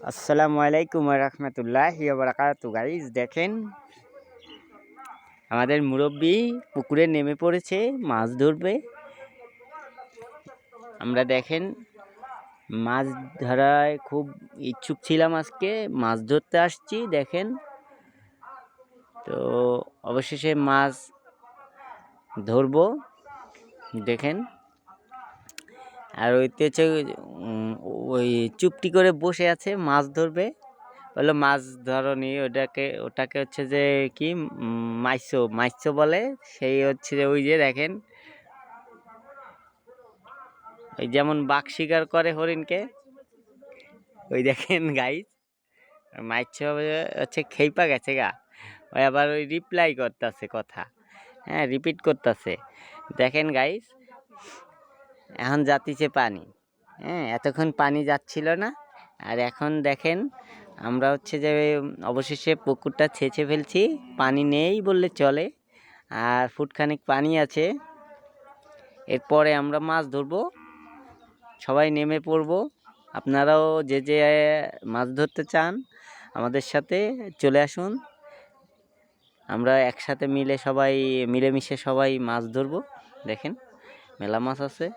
আসসালামু আলাইকুম রহমতুল্লাহি ওয়া বারাকাতুহু। গাইস দেখেন আমাদের মুরব্বি পুকুরে নেমে পড়েছে মাছ ধরবে। আমরা দেখেন মাছ ধরায় খুব ইচ্ছুক ছিলাম, আজকে মাছ ধরতে আসছি। দেখেন তো অবশেষে মাছ ধরবো। দেখেন আর ওইতে হচ্ছে ওই চুপটি করে বসে আছে, মাছ ধরবে। বললো মাছ ধরনি, ওটাকে হচ্ছে যে কি মাইসো বলে। সেই হচ্ছে যে ওই যে দেখেন ওই যেমন বাঘ শিকার করে হরিণকে, ওই দেখেন গাইস মাইসো হচ্ছে খেইপা গেছে গা। ওই আবার ওই রিপ্লাই করতেছে কথা, হ্যাঁ রিপিট করতেছে। দেখেন গাইস এখন যাচ্ছে পানি, হ্যাঁ এতক্ষণ পানি যাচ্ছিল না। আর এখন দেখেন আমরা হচ্ছে যে অবশেষে পুকুরটা ছেঁচে ফেলছি, পানি নেই বললে চলে, আর ফুটখানিক পানি আছে। এরপরে আমরা মাছ ধরবো, সবাই নেমে পড়বো। আপনারাও যে যে মাছ ধরতে চান আমাদের সাথে চলে আসুন, আমরা একসাথে মিলে সবাই মিলেমিশে সবাই মাছ ধরবো। দেখেন মেলা মাছ আছে।